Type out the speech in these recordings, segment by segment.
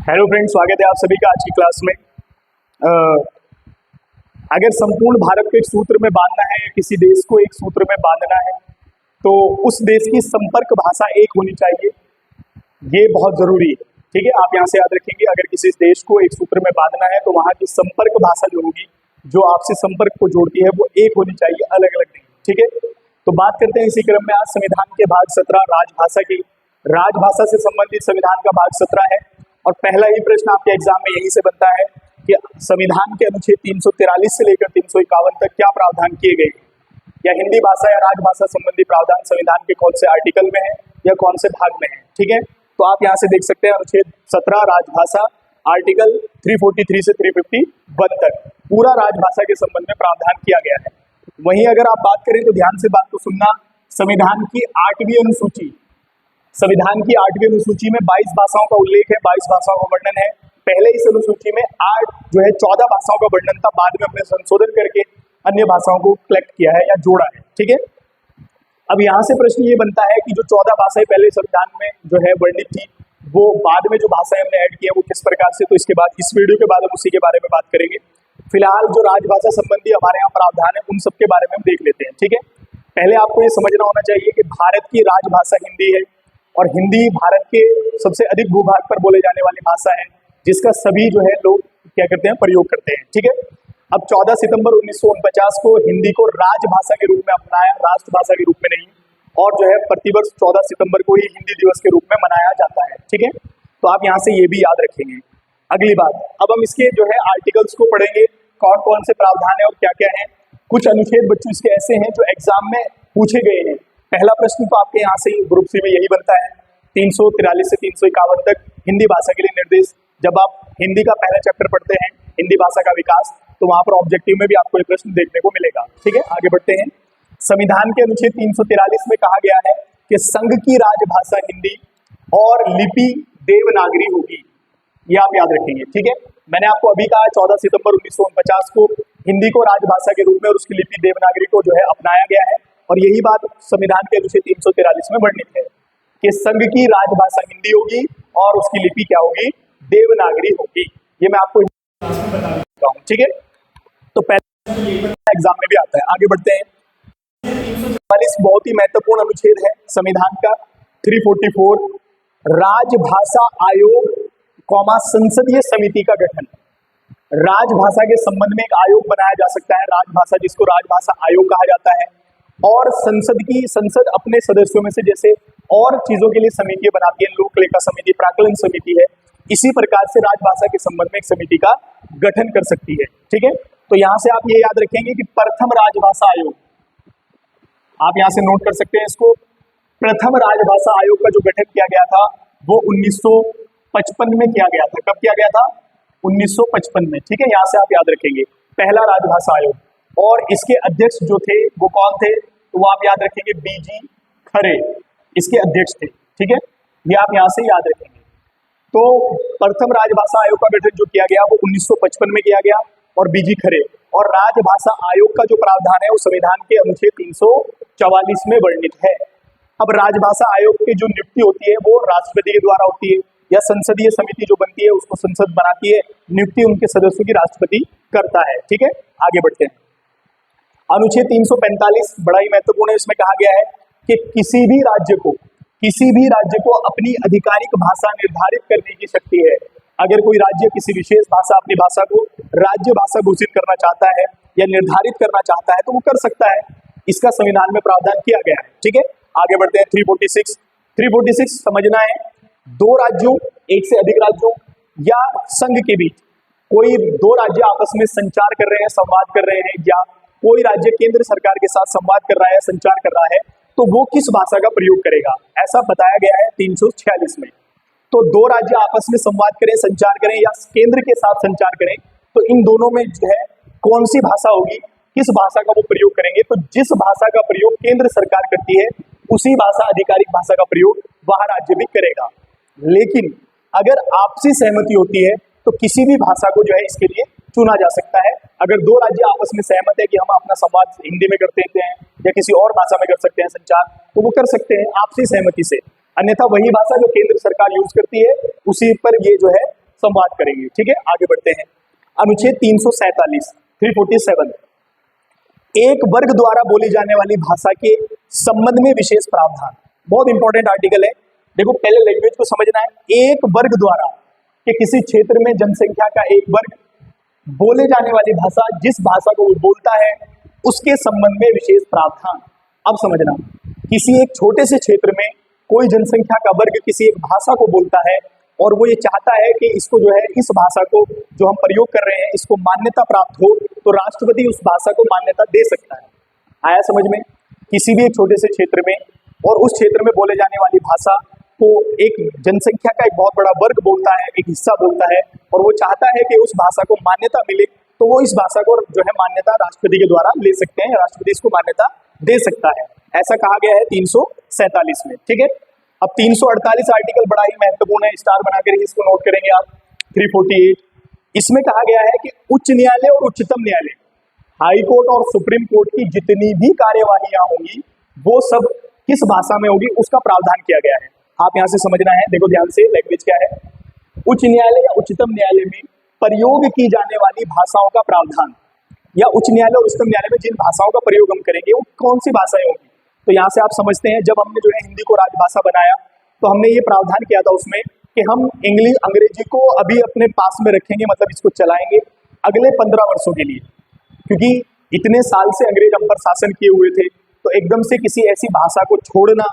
Hello friends, स्वागत है आप सभी का आज की क्लास में। अगर संपूर्ण भारत को एक सूत्र में बांधना है या किसी देश को एक सूत्र में बांधना है तो उस देश की संपर्क भाषा एक होनी चाहिए। ये बहुत जरूरी है, ठीक है। आप यहाँ से याद रखेंगे, अगर किसी देश को एक सूत्र में बांधना है तो वहाँ की संपर्क भाषा जो होगी, जो आपसे संपर्क को जोड़ती है, वो एक होनी चाहिए, अलग अलग नहीं, ठीक है। तो बात करते हैं इसी क्रम में आज संविधान के भाग 17 राजभाषा की। राजभाषा से संबंधित संविधान का भाग 17 है और पहला ही प्रश्न आपके एग्जाम में यही से बनता है कि संविधान के अनुच्छेद 343 से लेकर 351 तक क्या प्रावधान किए गए या हिंदी भाषा या राजभाषा संबंधी प्रावधान संविधान के कौन से आर्टिकल में है या कौन से भाग में है, ठीक है। तो आप यहाँ से देख सकते हैं अनुच्छेद 17 राजभाषा आर्टिकल 343 से 351 तक पूरा राजभाषा के संबंध में प्रावधान किया गया है। वहीं अगर आप बात करें तो ध्यान से बात को सुनना, संविधान की 8वीं अनुसूची, संविधान की 8वीं अनुसूची में 22 भाषाओं का उल्लेख है, 22 भाषाओं का वर्णन है। पहले इस अनुसूची में 14 भाषाओं का वर्णन था, बाद में हमने संशोधन करके अन्य भाषाओं को कलेक्ट किया है या जोड़ा है, ठीक है। अब यहाँ से प्रश्न ये बनता है कि जो 14 भाषाएं पहले संविधान में जो है वर्णित थी, वो बाद में जो भाषाएं हमने ऐड की है वो किस प्रकार से, तो इसके बाद इस वीडियो के बाद हम उसी के बारे में बात करेंगे। फिलहाल जो राजभाषा संबंधी हमारे यहाँ प्रावधान है उन सबके बारे में हम देख लेते हैं, ठीक है। पहले आपको ये समझना होना चाहिए कि भारत की राजभाषा हिंदी है और हिंदी भारत के सबसे अधिक भूभाग पर बोले जाने वाली भाषा है, जिसका सभी जो है लोग क्या करते हैं, प्रयोग करते हैं, ठीक है। अब 14 सितंबर 1949 को हिंदी को राजभाषा के रूप में अपनाया, राष्ट्रभाषा के रूप में नहीं, और जो है प्रतिवर्ष 14 सितंबर को ही हिंदी दिवस के रूप में मनाया जाता है, ठीक है। तो आप यहाँ से ये भी याद रखेंगे। अगली बात, अब हम इसके जो है आर्टिकल्स को पढ़ेंगे, कौन कौन से प्रावधान है और क्या क्या है। कुछ अनुच्छेद बच्चों इसके ऐसे हैं जो एग्जाम में पूछे गए हैं। पहला प्रश्न तो आपके यहाँ से ग्रुप सी में यही बनता है, 343 से 351 तक हिंदी भाषा के लिए निर्देश। जब आप हिंदी का पहला चैप्टर पढ़ते हैं, हिंदी भाषा का विकास, तो वहां पर ऑब्जेक्टिव में भी आपको एक प्रश्न देखने को मिलेगा, ठीक है। आगे बढ़ते हैं। संविधान के अनुच्छेद 343 में कहा गया है कि संघ की राजभाषा हिंदी और लिपि देवनागरी होगी, ये आप याद रखेंगे, ठीक है। मैंने आपको अभी कहा 14 सितंबर 1949 को हिंदी को राजभाषा के रूप में और उसकी लिपि देवनागरी को जो है अपनाया गया है, और यही बात संविधान के अनुच्छेद 343 में वर्णित है कि संघ की राजभाषा हिंदी होगी और उसकी लिपि क्या होगी, देवनागरी होगी। ये मैं आपको बता देता हूँ, ठीक है। तो पहले एग्जाम में भी आता है। आगे बढ़ते हैं। 344 बहुत ही महत्वपूर्ण अनुच्छेद है संविधान का, 344 राजभाषा आयोग कौमा संसदीय समिति का गठन। राजभाषा के संबंध में एक आयोग बनाया जा सकता है, राजभाषा, जिसको राजभाषा आयोग कहा जाता है। और संसद अपने सदस्यों में से जैसे और चीजों के लिए समिति बनाती है, लोक लेखा समिति, प्राक्कलन समिति है, इसी प्रकार से राजभाषा के संबंध में एक समिति का गठन कर सकती है, ठीक है। तो यहां से आप ये याद रखेंगे कि प्रथम राजभाषा आयोग, आप यहां से नोट कर सकते हैं इसको, प्रथम राजभाषा आयोग का जो गठन किया गया था वो 1955 में किया गया था। कब किया गया था? 1955 में, ठीक है। यहां से आप याद रखेंगे पहला राजभाषा आयोग, और इसके अध्यक्ष जो थे वो कौन थे, तो वो आप याद रखेंगे बीजी खरे, इसके अध्यक्ष थे, ठीक है। ये आप यहां से याद रखेंगे। तो प्रथम राजभाषा आयोग का गठन जो किया गया वो 1955 में किया गया, और बीजी खरे, और राजभाषा आयोग का जो प्रावधान है वो संविधान के अनुच्छेद 344 में वर्णित है। अब राजभाषा आयोग की जो नियुक्ति होती है वो राष्ट्रपति के द्वारा होती है, या संसदीय समिति जो बनती है उसको संसद बनाती है, नियुक्ति उनके सदस्यों की राष्ट्रपति करता है, ठीक है। आगे बढ़ते हैं। अनुच्छेद 345 बड़ा ही महत्वपूर्ण है। इसमें कहा गया है कि किसी भी राज्य को अपनी आधिकारिक भाषा निर्धारित करने की शक्ति है। अगर कोई राज्य किसी विशेष भाषा, अपनी भाषा को राज्य भाषा घोषित करना चाहता है या निर्धारित करना चाहता है तो वो कर सकता है, इसका संविधान में प्रावधान किया गया है, ठीक है। आगे बढ़ते हैं। 346 समझना है, दो राज्यों, एक से अधिक राज्यों या संघ के बीच कोई दो राज्य आपस में संचार कर रहे हैं, संवाद कर रहे हैं, या कोई राज्य केंद्र सरकार के साथ संवाद कर रहा है, संचार कर रहा है, तो वो किस भाषा का प्रयोग करेगा, ऐसा बताया गया है 346 में। तो दो राज्य आपस में संवाद करें, संचार करें, या केंद्र के साथ संचार करें, तो इन दोनों में जो है कौन सी भाषा होगी, किस भाषा का वो प्रयोग करेंगे, तो जिस भाषा का प्रयोग केंद्र सरकार करती है उसी भाषा, आधिकारिक भाषा का प्रयोग वह राज्य भी करेगा। लेकिन अगर आपसी सहमति होती है तो किसी भी भाषा को जो है इसके लिए चुना जा सकता है। अगर दो राज्य आपस में सहमत है कि हम अपना संवाद हिंदी में करते हैं या किसी और भाषा में कर सकते हैं संचार, तो वो कर सकते हैं आपसी सहमति से। अन्यथा वही भाषा जो केंद्र सरकार यूज करती है उसी पर ये जो है संवाद करेंगे। ठीक है, आगे बढ़ते हैं। अनुच्छेद 347 347 एक वर्ग द्वारा बोली जाने वाली भाषा के संबंध में विशेष प्रावधान। बहुत इंपॉर्टेंट आर्टिकल है। देखो पहले लैंग्वेज को समझना है। एक वर्ग द्वारा कि किसी क्षेत्र में जनसंख्या का एक वर्ग बोले जाने वाली भाषा, जिस भाषा को वो बोलता है उसके संबंध में विशेष प्रावधान। अब समझना, किसी एक छोटे से क्षेत्र में कोई जनसंख्या का वर्ग किसी एक भाषा को बोलता है और वो ये चाहता है कि इसको जो है, इस भाषा को जो हम प्रयोग कर रहे हैं इसको मान्यता प्राप्त हो, तो राष्ट्रपति उस भाषा को मान्यता दे सकता है। आया समझ में? किसी भी एक छोटे से क्षेत्र में और उस क्षेत्र में बोले जाने वाली भाषा को एक जनसंख्या का एक बहुत बड़ा वर्ग बोलता है, एक हिस्सा बोलता है, और वो चाहता है कि उस भाषा को मान्यता मिले, तो वो इस भाषा को जो है मान्यता राष्ट्रपति के द्वारा ले सकते हैं, राष्ट्रपति इसको मान्यता दे सकता है। ऐसा कहा गया है 347 में। ठीक है, अब 348 आर्टिकल बड़ा ही महत्वपूर्ण है, स्टार बनाकर इसको नोट करेंगे आप। 348 इसमें कहा गया है कि उच्च न्यायालय और उच्चतम न्यायालय, हाई कोर्ट और सुप्रीम कोर्ट की जितनी भी कार्यवाहियां होंगी वो सब किस भाषा में होगी उसका प्रावधान किया गया है। आप यहां से समझना है, देखो ध्यान से, लैंग्वेज क्या है। उच्च न्यायालय या उच्चतम न्यायालय में प्रयोग की जाने वाली भाषाओं का प्रावधान, या उच्च न्यायालय और उच्चतम न्यायालय में जिन भाषाओं का प्रयोग हम करेंगे वो कौन सी भाषाएं होंगी। तो यहाँ से आप समझते हैं, जब हमने जो है हिंदी को राजभाषा बनाया तो हमने ये प्रावधान किया था उसमें कि हम अंग्रेजी को अभी अपने पास में रखेंगे, मतलब इसको चलाएंगे अगले 15 वर्षों के लिए, क्योंकि इतने साल से अंग्रेज हम पर शासन किए हुए थे, तो एकदम से किसी ऐसी भाषा को छोड़ना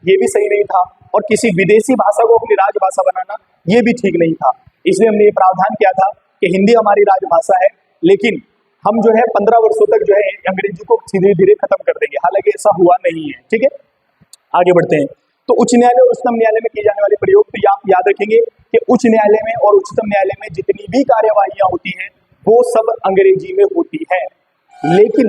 ये भी सही नहीं था, और किसी विदेशी भाषा को अपनी राजभाषा बनाना ये भी ठीक नहीं था। इसलिए हमने ये प्रावधान किया था कि हिंदी हमारी राजभाषा है, लेकिन हम जो है 15 वर्षों तक जो है अंग्रेजी को धीरे धीरे खत्म कर देंगे। हालांकि ऐसा हुआ नहीं है। ठीक है, आगे बढ़ते हैं। तो उच्च न्यायालय और उच्चतम न्यायालय में किए जाने वाले प्रयोग, तो आप याद रखेंगे कि उच्च न्यायालय में और उच्चतम न्यायालय में जितनी भी कार्यवाहियां होती हैं वो सब अंग्रेजी में होती है। लेकिन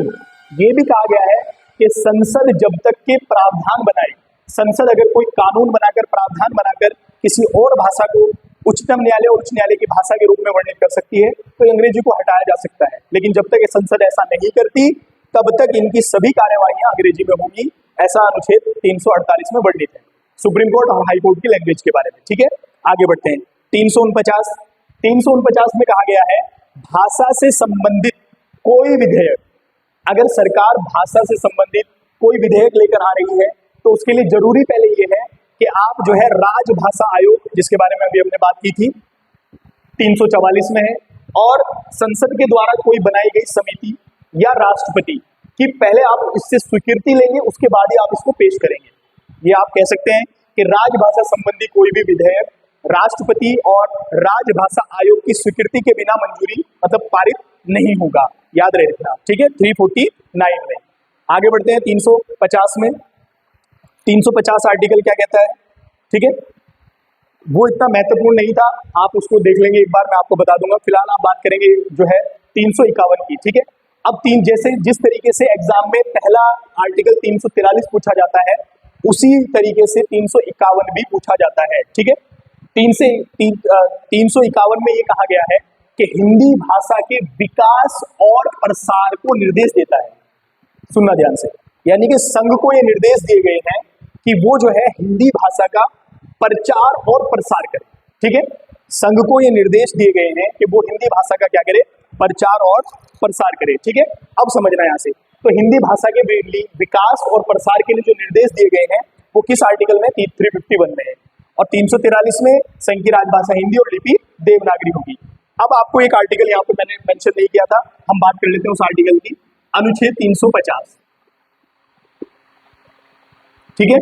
ये भी कहा गया है कि संसद जब तक के प्रावधान बनाए, संसद अगर कोई कानून बनाकर, प्रावधान बनाकर किसी और भाषा को उच्चतम न्यायालय और उच्च न्यायालय की भाषा के रूप में वर्णित कर सकती है, तो अंग्रेजी को हटाया जा सकता है। लेकिन जब तक ये संसद ऐसा नहीं करती तब तक इनकी सभी कार्यवाहियां अंग्रेजी में होंगी। ऐसा अनुच्छेद 348 में वर्णित है, सुप्रीम कोर्ट और हाई कोर्ट की लैंग्वेज के बारे में। ठीक है, आगे बढ़ते हैं। 349 में कहा गया है, भाषा से संबंधित कोई विधेयक, अगर सरकार भाषा से संबंधित कोई विधेयक लेकर आ रही है तो उसके लिए जरूरी पहले ये है कि आप जो है राजभाषा आयोग, जिसके बारे में अभी हमने बात की थी, 344 में है, और संसद के द्वारा कोई बनाई गई समिति या राष्ट्रपति की पहले आप इससे स्वीकृति लेंगे, उसके बाद ही आप इसको पेश करेंगे। ये आप कह सकते हैं कि राजभाषा संबंधी कोई भी विधेयक राष्ट्रपति और राजभाषा आयोग की स्वीकृति के बिना मंजूरी मतलब पारित नहीं होगा, याद रखना। ठीक है, 349 में। आगे बढ़ते हैं 350 में। 350 आर्टिकल क्या कहता है? ठीक है, वो इतना महत्वपूर्ण नहीं था, आप उसको देख लेंगे एक बार, मैं आपको बता दूंगा। फिलहाल आप बात करेंगे जो है 351 की। ठीक है, अब जैसे जिस तरीके से एग्जाम में पहला आर्टिकल 343 पूछा जाता है, उसी तरीके से 351 भी पूछा जाता है। ठीक है, 351 में ये कहा गया है कि हिंदी भाषा के विकास और प्रसार को निर्देश देता है। सुनना ध्यान से, यानी कि संघ को ये निर्देश दिए गए हैं कि वो जो है हिंदी भाषा का प्रचार और प्रसार करे। ठीक है, संघ को ये निर्देश दिए गए हैं कि वो हिंदी भाषा का क्या करे, प्रचार और प्रसार करे। ठीक है, अब समझना यहाँ से, तो हिंदी भाषा के विकास और प्रसार के लिए जो निर्देश दिए गए हैं वो किस आर्टिकल में? 351 में है, और 343 में संघ की राजभाषा हिंदी और लिपि देवनागरी होगी। अब आपको एक आर्टिकल यहाँ पे मैंने मेंशन नहीं किया था, हम बात कर लेते हैं उस आर्टिकल की, अनुच्छेद 350। ठीक है,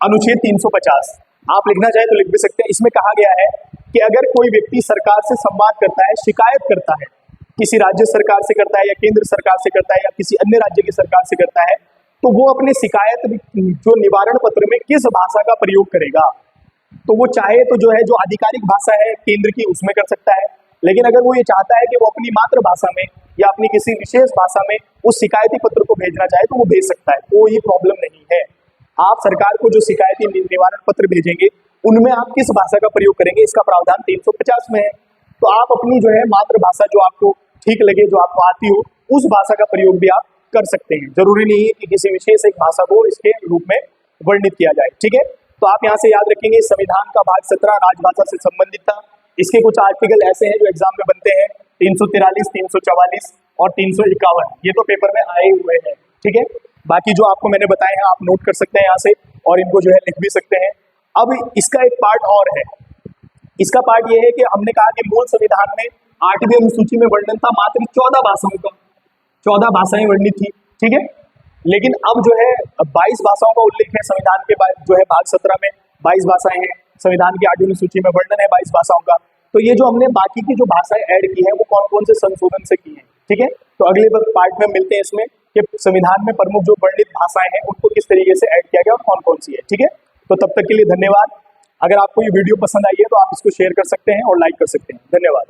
अनुच्छेद 350 आप लिखना चाहे तो लिख भी सकते हैं। इसमें कहा गया है कि अगर कोई व्यक्ति सरकार से संवाद करता है, शिकायत करता है, किसी राज्य सरकार से करता है या केंद्र सरकार से करता है या किसी अन्य राज्य की सरकार से करता है, तो वो अपने शिकायत जो निवारण पत्र में किस भाषा का प्रयोग करेगा। तो वो चाहे तो जो है जो आधिकारिक भाषा है केंद्र की उसमें कर सकता है, लेकिन अगर वो ये चाहता है कि वो अपनी मातृभाषा में या अपनी किसी विशेष भाषा में उस शिकायती पत्र को भेजना चाहे तो वो भेज सकता है, कोई प्रॉब्लम नहीं है। आप सरकार को जो शिकायती निवारण पत्र भेजेंगे उनमें आप किस भाषा का प्रयोग करेंगे, इसका प्रावधान 350 में है। तो आप अपनी जो है मातृभाषा जो आपको ठीक लगे, जो आपको आती हो, उस भाषा का प्रयोग भी आप कर सकते हैं। जरूरी नहीं है कि किसी विशेष एक भाषा को इसके रूप में वर्णित किया जाए। ठीक है, तो आप यहाँ से याद रखेंगे संविधान का भाग 17 राजभाषा से संबंधित था, इसके कुछ आर्टिकल ऐसे हैं जो एग्जाम में बनते हैं, 343, 344 और 351, ये तो पेपर में आए हुए हैं, ठीक है। बाकी जो आपको मैंने बताए हैं आप नोट कर सकते हैं यहाँ से, और इनको जो है लिख भी सकते हैं। अब इसका एक पार्ट और है, इसका पार्ट ये है कि हमने कहा कि मूल संविधान में 8वीं अनुसूची में वर्णन था मात्र 14 भाषाओं का, 14 भाषाएं वर्णित थी, ठीक है। लेकिन अब जो है 22 भाषाओं का उल्लेख है संविधान के जो है भाग 17 में 22 भाषाएं हैं, संविधान की 8वीं अनुसूची में वर्णन है 22 भाषाओं का। तो ये जो हमने बाकी की जो भाषाएं ऐड की है वो कौन कौन से संशोधन से की है, ठीक है। तो अगले पार्ट में मिलते हैं इसमें कि संविधान में प्रमुख जो वर्णित भाषाएं हैं उनको किस तरीके से ऐड किया गया और कौन कौन सी है, ठीक है। तो तब तक के लिए धन्यवाद। अगर आपको ये वीडियो पसंद आई है तो आप इसको शेयर कर सकते हैं और लाइक कर सकते हैं। धन्यवाद।